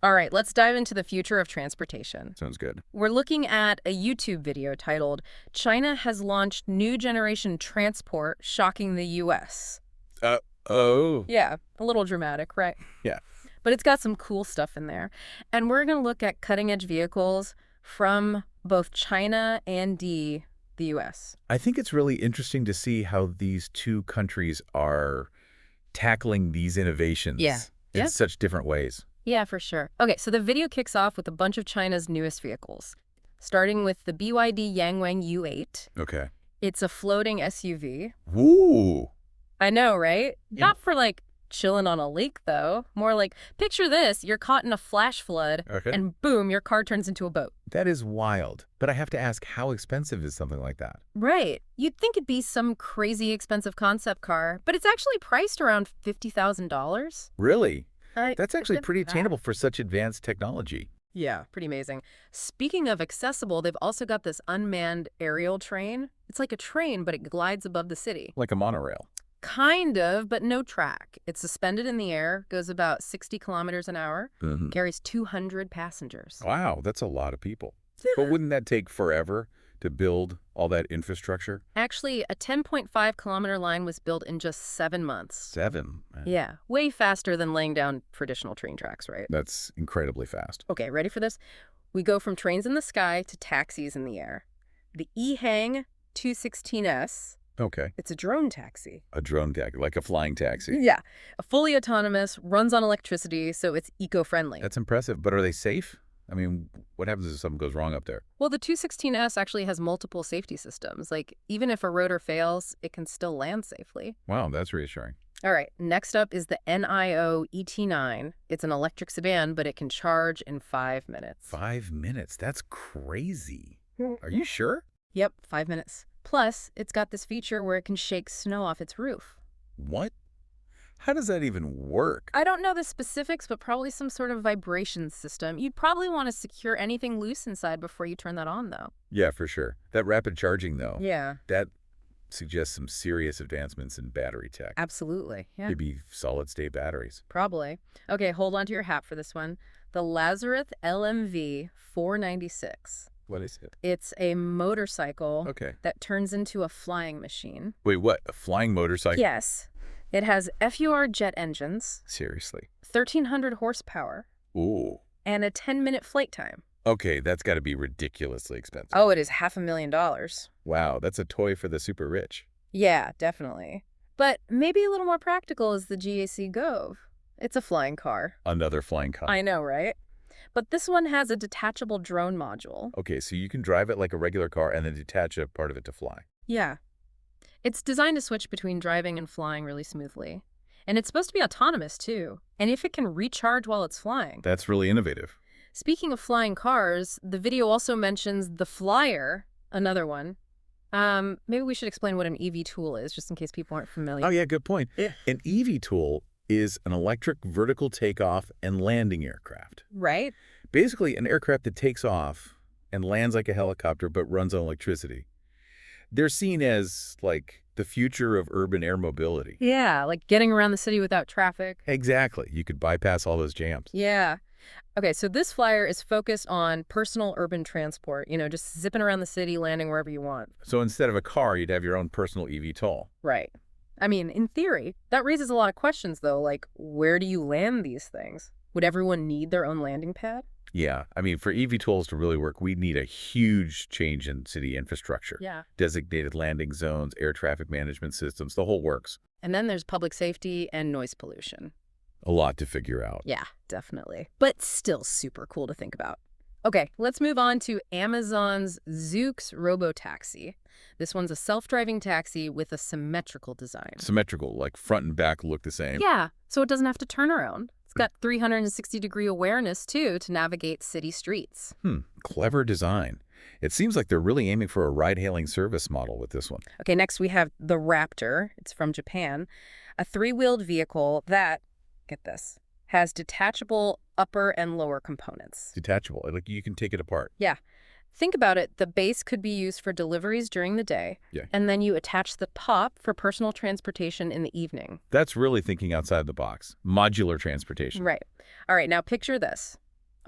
All right, let's dive into the future of transportation. Sounds good. We're looking at a YouTube video titled, China has launched new generation transport shocking the US. Uh, oh. Yeah, a little dramatic, right? Yeah. But it's got some cool stuff in there. And we're going to look at cutting edge vehicles from both China and the US. I think it's really interesting to see how these two countries are tackling these innovations Yeah. in Yep. such different ways. Yeah, for sure. Okay, so the video kicks off with a bunch of China's newest vehicles, starting with the BYD Yangwang U8. Okay. It's a floating SUV. Ooh. I know, right? Yeah. Not for like chilling on a lake, though. More like, picture this, you're caught in a flash flood, Okay. and boom, your car turns into a boat. That is wild. But I have to ask, how expensive is something like that? Right. You'd think it'd be some crazy expensive concept car, but it's actually priced around $50,000. Really? I That's actually did pretty that. attainable for such advanced technology. Yeah, pretty amazing. Speaking of accessible, they've also got this unmanned aerial train. It's like a train, but it glides above the city. Like a monorail. Kind of, but no track. It's suspended in the air, goes about 60 kilometers an hour, Mhm. carries 200 passengers. Wow, that's a lot of people. But wouldn't that take forever to build all that infrastructure? Actually, a 10.5-kilometer line was built in just 7 months. 7. Man, Yeah, way faster than laying down traditional train tracks, right? that's incredibly fast. Okay, ready for this? We go from trains in the sky to taxis in the air. The EHang 216S, Okay. it's a drone taxi. A drone taxi, like a flying taxi. Yeah, fully autonomous, runs on electricity, so it's eco-friendly. That's impressive. But are they safe? I mean, what happens if something goes wrong up there? Well, the 216S actually has multiple safety systems. Like, even if a rotor fails, it can still land safely. Wow, that's reassuring. All right, next up is the NIO ET9. It's an electric sedan, but it can charge in 5 minutes. 5 minutes. That's crazy. Are you sure? Yep, 5 minutes. Plus, it's got this feature where it can shake snow off its roof. What? How does that even work? I don't know the specifics, but probably some sort of vibration system. You'd probably want to secure anything loose inside before you turn that on, though. Yeah, for sure. That rapid charging, though, Yeah, that suggests some serious advancements in battery tech. absolutely. Yeah, Maybe solid-state batteries. probably. Okay, hold on to your hat for this one. The Lazarus LMV 496. What is it? It's a motorcycle Okay. that turns into a flying machine. Wait, what? A flying motorcycle? Yes. It has FUR jet engines, Seriously? 1,300 horsepower, Ooh. and a 10-minute flight time. Okay, that's got to be ridiculously expensive. Oh, it is $500,000. Wow, that's a toy for the super rich. Yeah, definitely. But maybe a little more practical is the GAC Gove. It's a flying car. Another flying car. I know, right? But this one has a detachable drone module. Okay, so you can drive it like a regular car and then detach a part of it to fly. Yeah. It's designed to switch between driving and flying really smoothly. And it's supposed to be autonomous, too. And if it can recharge while it's flying. That's really innovative. Speaking of flying cars, the video also mentions the Flyer, another one. Maybe we should explain what an eVTOL is, just in case people aren't familiar. Oh, yeah, good point. Yeah. An eVTOL is an electric vertical takeoff and landing aircraft. Right? Basically, an aircraft that takes off and lands like a helicopter but runs on electricity. They're seen as, like, the future of urban air mobility. Yeah, like getting around the city without traffic. Exactly. You could bypass all those jams. Yeah. Okay, so this flyer is focused on personal urban transport, just zipping around the city, landing wherever you want. So instead of a car, you'd have your own personal eVTOL. Right. I mean, in theory, that raises a lot of questions, though, like, where do you land these things? Would everyone need their own landing pad? Yeah, I mean, for eVTOLs to really work, we'd need a huge change in city infrastructure. Yeah. Designated landing zones, air traffic management systems, the whole works. And then there's public safety and noise pollution. A lot to figure out. Yeah, definitely. But still super cool to think about. Okay, let's move on to Amazon's Zoox Robotaxi. This one's a self-driving taxi with a symmetrical design. Symmetrical, like front and back look the same. Yeah, so it doesn't have to turn around. It's got 360-degree awareness, too, to navigate city streets. Clever design. It seems like they're really aiming for a ride-hailing service model with this one. Okay, next we have the Raptor. It's from Japan. A three-wheeled vehicle that, get this, has detachable upper and lower components. Detachable, like you can take it apart. Yeah. Think about it. The base could be used for deliveries during the day, Yeah. and then you attach the top for personal transportation in the evening. That's really thinking outside the box. Modular transportation. Right. All right, now picture this.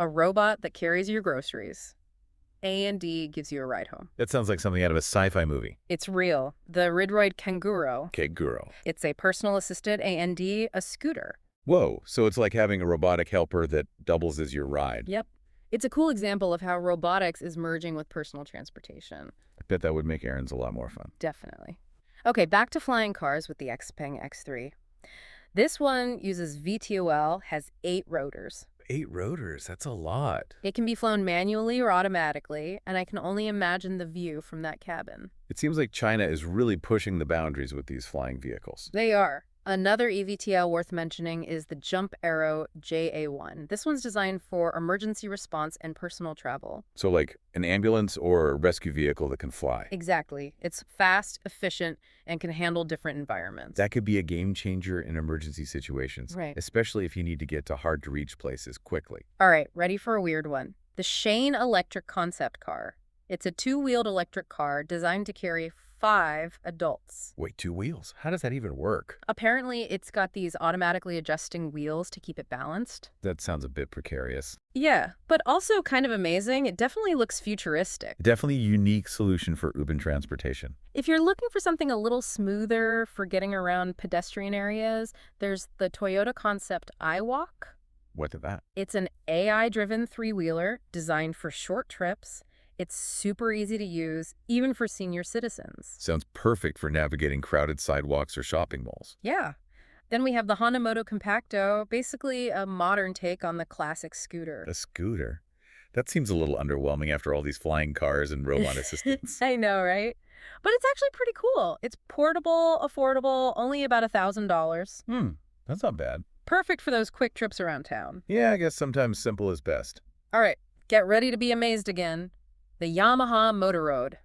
a robot that carries your groceries. A&D gives you a ride home. That sounds like something out of a sci-fi movie. It's real. The Ridroid Kanguro. Okay, Guro. It's a personal assisted A&D, a scooter. Whoa, so it's like having a robotic helper that doubles as your ride. Yep. It's a cool example of how robotics is merging with personal transportation. I bet that would make errands a lot more fun. Definitely. Okay, back to flying cars with the Xpeng X3. This one uses VTOL, has 8 rotors. 8 rotors, that's a lot. It can be flown manually or automatically, and I can only imagine the view from that cabin. It seems like China is really pushing the boundaries with these flying vehicles. They are. Another eVTOL worth mentioning is the Jump Aero JA1. This one's designed for emergency response and personal travel. So like an ambulance or a rescue vehicle that can fly. Exactly. It's fast, efficient, and can handle different environments. That could be a game changer in emergency situations, Right. especially if you need to get to hard-to-reach places quickly. All right, ready for a weird one. The Shane Electric Concept Car. It's a 2-wheeled electric car designed to carry 5 adults. Wait, 2 wheels? How does that even work? Apparently, it's got these automatically adjusting wheels to keep it balanced. That sounds a bit precarious. Yeah, but also kind of amazing. It definitely looks futuristic. Definitely a unique solution for urban transportation. If you're looking for something a little smoother for getting around pedestrian areas, there's the Toyota Concept iWalk. What did that? It's an AI-driven 3-wheeler designed for short trips. It's super easy to use, even for senior citizens. Sounds perfect for navigating crowded sidewalks or shopping malls. Yeah. Then we have the Honda Moto Compacto, basically a modern take on the classic scooter. A scooter? That seems a little underwhelming after all these flying cars and robot assistants. I know, right? But it's actually pretty cool. It's portable, affordable, only about $1,000. That's not bad. Perfect for those quick trips around town. Yeah, I guess sometimes simple is best. All right, get ready to be amazed again. The Yamaha Motoroad.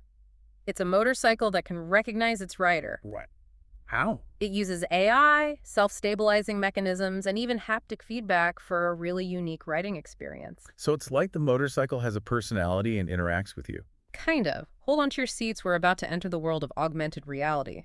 It's a motorcycle that can recognize its rider. What? How? It uses AI, self-stabilizing mechanisms, and even haptic feedback for a really unique riding experience. So it's like the motorcycle has a personality and interacts with you. Kind of. Hold on to your seats. We're about to enter the world of augmented reality.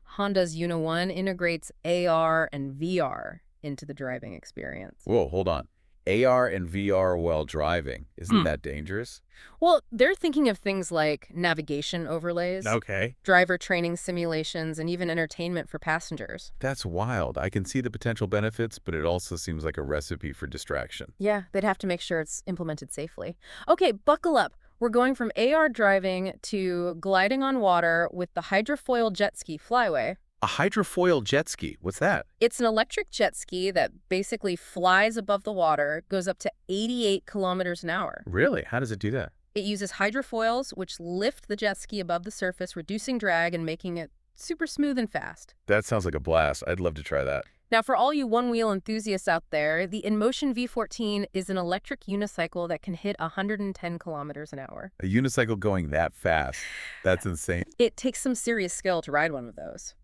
Honda's Uno One integrates AR and VR into the driving experience. Whoa, hold on. AR and VR while driving. Isn't that dangerous? Well, they're thinking of things like navigation overlays, Okay. driver training simulations, and even entertainment for passengers. That's wild. I can see the potential benefits, but it also seems like a recipe for distraction. Yeah, they'd have to make sure it's implemented safely. Okay, buckle up. We're going from AR driving to gliding on water with the hydrofoil jet ski flyway. A hydrofoil jet ski. What's that? It's an electric jet ski that basically flies above the water, goes up to 88 kilometers an hour. Really? How does it do that? It uses hydrofoils, which lift the jet ski above the surface, reducing drag and making it super smooth and fast. That sounds like a blast. I'd love to try that. Now, for all you one-wheel enthusiasts out there, the InMotion V14 is an electric unicycle that can hit 110 kilometers an hour. A unicycle going that fast. That's insane. It takes some serious skill to ride one of those.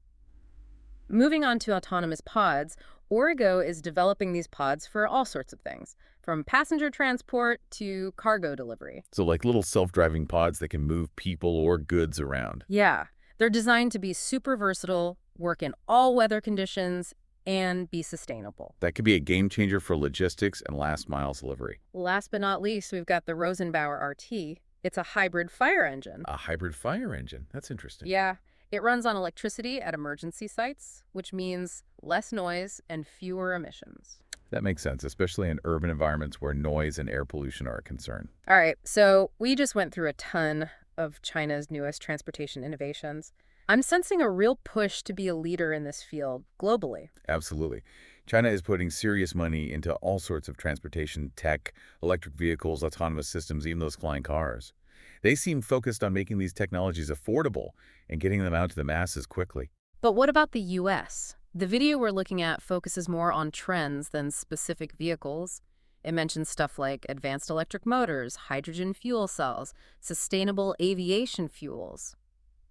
Moving on to autonomous pods, Origo is developing these pods for all sorts of things, from passenger transport to cargo delivery. So like little self-driving pods that can move people or goods around. Yeah, they're designed to be super versatile, work in all weather conditions, and be sustainable. That could be a game changer for logistics and last mile delivery. Last but not least, we've got the Rosenbauer RT. It's a hybrid fire engine. A hybrid fire engine. That's interesting. Yeah, it runs on electricity at emergency sites, which means less noise and fewer emissions. That makes sense, especially in urban environments where noise and air pollution are a concern. All right, so we just went through a ton of China's newest transportation innovations. I'm sensing a real push to be a leader in this field globally. Absolutely. China is putting serious money into all sorts of transportation tech, electric vehicles, autonomous systems, even those flying cars. They seem focused on making these technologies affordable and getting them out to the masses quickly. But what about the US? The video we're looking at focuses more on trends than specific vehicles. It mentions stuff like advanced electric motors, hydrogen fuel cells, sustainable aviation fuels.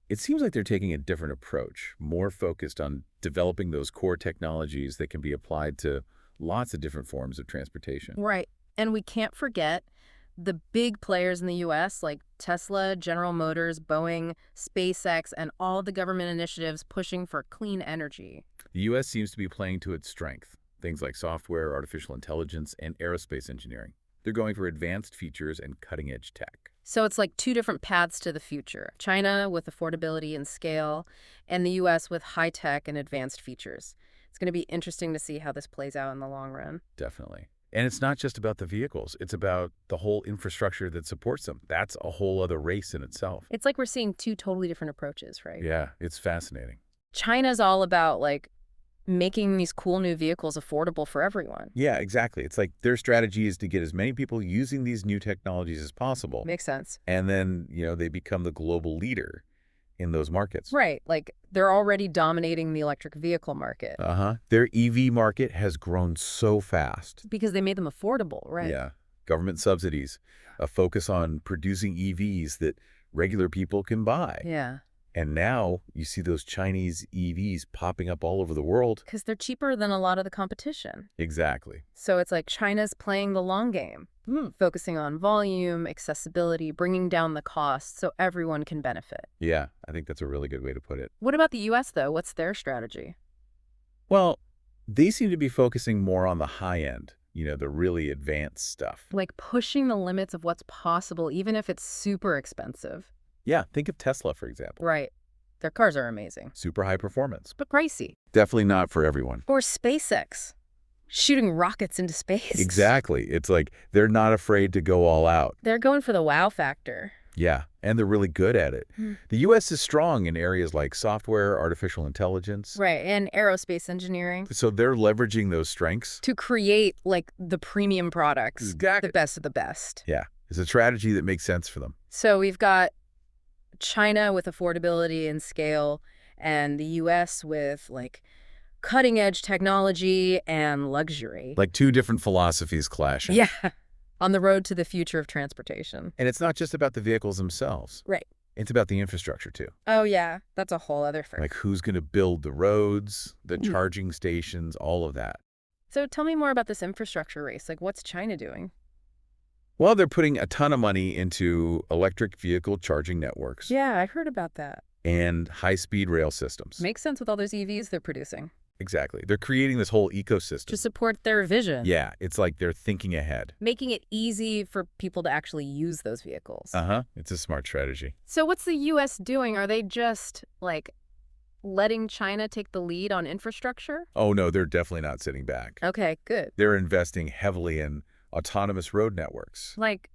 It seems like they're taking a different approach, more focused on developing those core technologies that can be applied to lots of different forms of transportation. Right. And we can't forget the big players in the US like Tesla, General Motors, Boeing, SpaceX, and all the government initiatives pushing for clean energy. The U.S. seems to be playing to its strength, things like software, artificial intelligence, and aerospace engineering. They're going for advanced features and cutting-edge tech. So it's like two different paths to the future. China with affordability and scale, and the US with high tech and advanced features. It's going to be interesting to see how this plays out in the long run. Definitely. And it's not just about the vehicles. It's about the whole infrastructure that supports them. That's a whole other race in itself. It's like we're seeing two totally different approaches, right? Yeah, it's fascinating. China's all about like making these cool new vehicles affordable for everyone. Yeah, exactly. It's like their strategy is to get as many people using these new technologies as possible. Makes sense. And then, they become the global leader in those markets. Right. Like they're already dominating the electric vehicle market Their EV market has grown so fast. because they made them affordable, right? Yeah. Government subsidies, a focus on producing EVs that regular people can buy. Yeah. And now you see those Chinese EVs popping up all over the world. Because they're cheaper than a lot of the competition. Exactly. So it's like China's playing the long game, focusing on volume, accessibility, bringing down the cost so everyone can benefit. Yeah, I think that's a really good way to put it. What about the US, though? What's their strategy? Well, they seem to be focusing more on the high end, the really advanced stuff. Like pushing the limits of what's possible, even if it's super expensive. Yeah, think of Tesla, for example. Right. Their cars are amazing, Super high performance. but pricey. Definitely not for everyone. Or SpaceX, shooting rockets into space. Exactly. It's like they're not afraid to go all out. They're going for the wow factor. Yeah, and they're really good at it. Hmm. The U.S. is strong in areas like software, artificial intelligence. Right, and aerospace engineering. So they're leveraging those strengths. To create, like, the premium products. Exactly. The best of the best. Yeah, it's a strategy that makes sense for them. So we've got China with affordability and scale, and the U.S. with, like, cutting-edge technology and luxury. Like two different philosophies clashing. Yeah, on the road to the future of transportation. And it's not just about the vehicles themselves. Right. It's about the infrastructure, too. Oh, yeah, that's a whole other thing. Like who's going to build the roads, the charging stations, all of that. So tell me more about this infrastructure race. Like, what's China doing? Well, they're putting a ton of money into electric vehicle charging networks Yeah, I heard about that. and high-speed rail systems. Makes sense with all those EVs they're producing. Exactly. They're creating this whole ecosystem. To support their vision. Yeah, it's like they're thinking ahead. Making it easy for people to actually use those vehicles. It's a smart strategy. So what's the U.S. doing? Are they just, like, letting China take the lead on infrastructure? Oh, no, they're definitely not sitting back. Okay, good. They're investing heavily in autonomous road networks. Like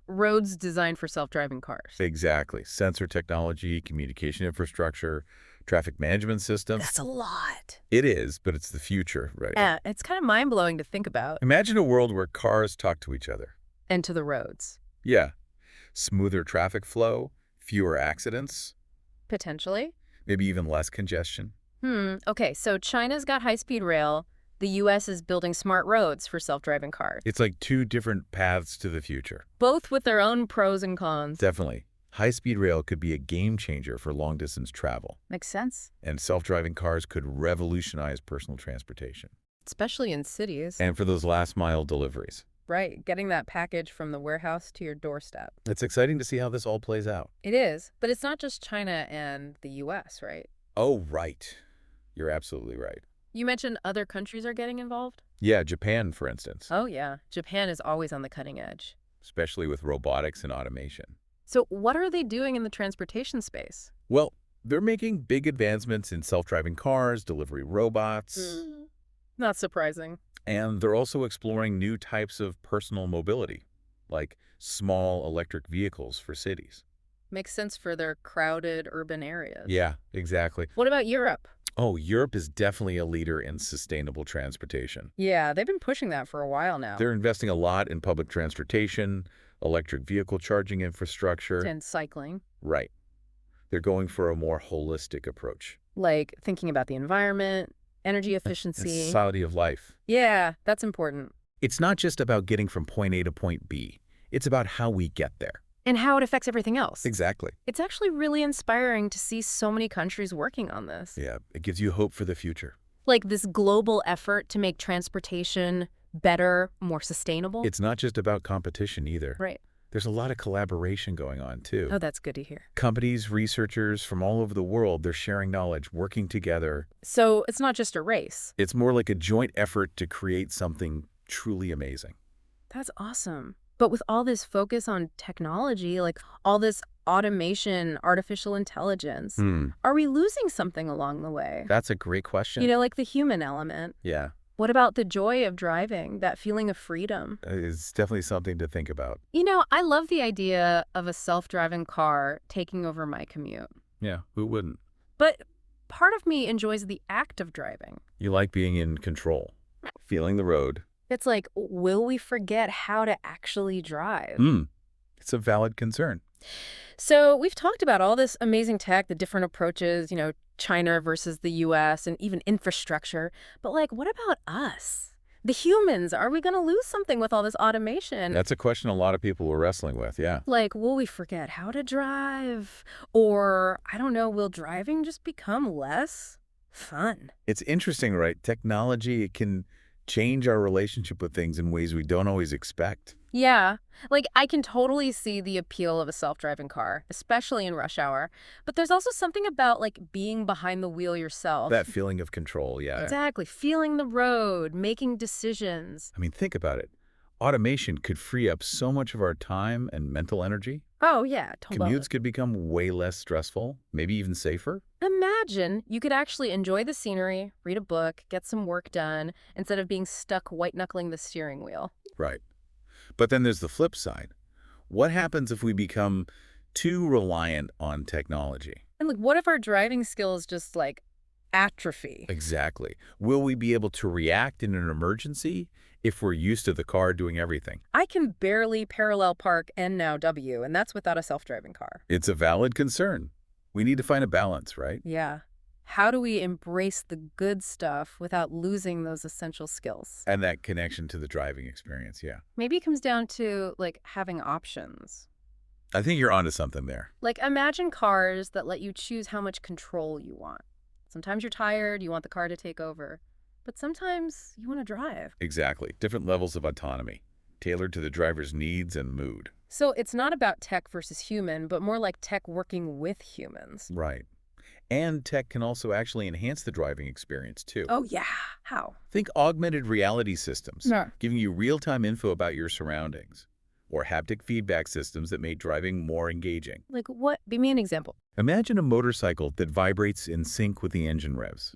roads designed for self-driving cars. Exactly. Sensor technology, communication infrastructure, traffic management systems. That's a lot. It is, but it's the future, right? Yeah, it's kind of mind-blowing to think about. Imagine a world where cars talk to each other. And to the roads. Yeah. Smoother traffic flow, fewer accidents, Potentially. maybe even less congestion. Okay, so China's got high-speed rail. The U.S. is building smart roads for self-driving cars. It's like two different paths to the future. Both with their own pros and cons. Definitely. High-speed rail could be a game changer for long-distance travel, Makes sense. and self-driving cars could revolutionize personal transportation. Especially in cities. And for those last-mile deliveries. Right, getting that package from the warehouse to your doorstep. It's exciting to see how this all plays out. It is, but it's not just China and the U.S., right? Oh, right. You're absolutely right. You mentioned other countries are getting involved? Yeah, Japan, for instance, Oh, yeah. Japan is always on the cutting edge. especially with robotics and automation. So what are they doing in the transportation space? Well, they're making big advancements in self-driving cars, delivery robots, Not surprising. and they're also exploring new types of personal mobility, like small electric vehicles for cities. Makes sense for their crowded urban areas. Yeah, exactly. What about Europe? Oh, Europe is definitely a leader in sustainable transportation. Yeah, they've been pushing that for a while now. They're investing a lot in public transportation, electric vehicle charging infrastructure. And cycling. Right. They're going for a more holistic approach. Like thinking about the environment, energy And efficiency. quality of life. Yeah, that's important. It's not just about getting from point A to point B. It's about how we get there. And how it affects everything else. Exactly. It's actually really inspiring to see so many countries working on this. Yeah, it gives you hope for the future. Like this global effort to make transportation better, more sustainable. It's not just about competition either. Right. There's a lot of collaboration going on, too. Oh, that's good to hear. Companies, researchers from all over the world, they're sharing knowledge, working together. So it's not just a race. It's more like a joint effort to create something truly amazing. That's awesome. But with all this focus on technology, like all this automation, artificial intelligence, Hmm, are we losing something along the way? that's a great question. Like the human element. Yeah, What about the joy of driving, that feeling of freedom? it's definitely something to think about. I love the idea of a self-driving car taking over my commute. Yeah, who wouldn't? But part of me enjoys the act of driving. You like being in control, feeling the road. It's like, will we forget how to actually drive? Hmm, it's a valid concern. So we've talked about all this amazing tech, the different approaches, China versus the US and even infrastructure. But like, what about us? The humans, are we going to lose something with all this automation? That's a question a lot of people were wrestling with, yeah. Like, will we forget how to drive? Or, I don't know, will driving just become less fun? It's interesting, right? Technology, it can change our relationship with things in ways we don't always expect. Yeah, like I can totally see the appeal of a self-driving car, especially in rush hour. But there's also something about like being behind the wheel That yourself. feeling of control, yeah. Exactly, feeling the road, making decisions. I mean, think about it. Automation could free up so much of our time and mental energy. Oh yeah, totally. Commutes could become way less stressful, maybe even safer. Imagine you could actually enjoy the scenery, read a book, get some work done, instead of being stuck white-knuckling the steering wheel. Right. But then there's the flip side. What happens if we become too reliant on technology? And like, what if our driving skills just like atrophy? Exactly. Will we be able to react in an emergency if we're used to the car doing everything? I can barely parallel park N now W, and that's without a self-driving car. It's a valid concern. We need to find a balance, right? Yeah. How do we embrace the good stuff without losing those essential skills? And that connection to the driving experience, yeah. Maybe it comes down to like having options. I think you're onto something there. Like imagine cars that let you choose how much control you want. Sometimes you're tired, you want the car to take over. But sometimes you want to drive. Exactly. Different levels of autonomy, tailored to the driver's needs and mood. So it's not about tech versus human, but more like tech working with humans. Right. And tech can also actually enhance the driving experience, too. Oh, yeah. How? Think augmented reality systems, Yeah. giving you real-time info about your surroundings, or haptic feedback systems that make driving more engaging. Like what? Give me an example. Imagine a motorcycle that vibrates in sync with the engine revs,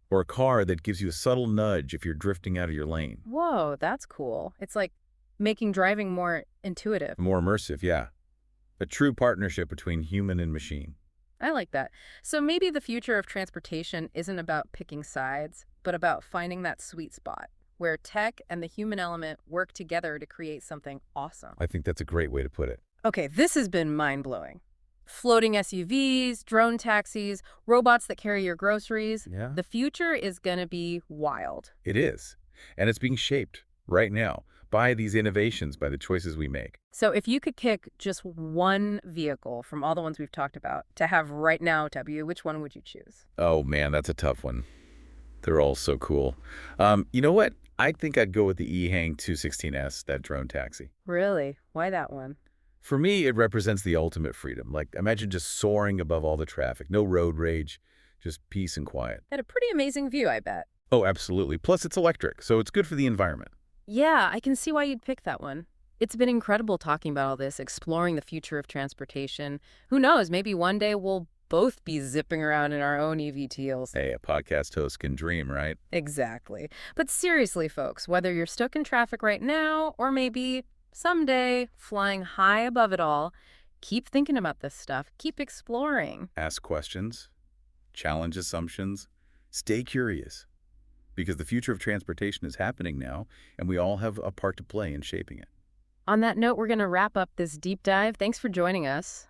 or a car that gives you a subtle nudge if you're drifting out of your lane. Whoa, that's cool. It's like making driving more intuitive. More immersive, yeah. A true partnership between human and machine. I like that. So maybe the future of transportation isn't about picking sides, but about finding that sweet spot where tech and the human element work together to create something awesome. I think that's a great way to put it. Okay, this has been mind-blowing. Floating SUVs, drone taxis, robots that carry your groceries. Yeah. The future is going to be wild. It is. And it's being shaped right now by these innovations, by the choices we make. So if you could pick just one vehicle from all the ones we've talked about to have right now, W, which one would you choose? Oh, man, that's a tough one. They're all so cool. You know what? I think I'd go with the eHang 216S, that drone taxi. Really? Why that one? For me, it represents the ultimate freedom. Like, imagine just soaring above all the traffic. No road rage, just peace and quiet. Had a pretty amazing view, I bet. Oh, absolutely. Plus, it's electric, so it's good for the environment. Yeah, I can see why you'd pick that one. It's been incredible talking about all this, exploring the future of transportation. Who knows, maybe one day we'll both be zipping around in our own EVTLs. Hey, a podcast host can dream, right? Exactly. But seriously, folks, whether you're stuck in traffic right now or maybe someday flying high above it all, keep thinking about this stuff. Keep exploring. Ask questions, challenge assumptions, stay curious. Because the future of transportation is happening now, and we all have a part to play in shaping it. On that note, we're going to wrap up this deep dive. Thanks for joining us.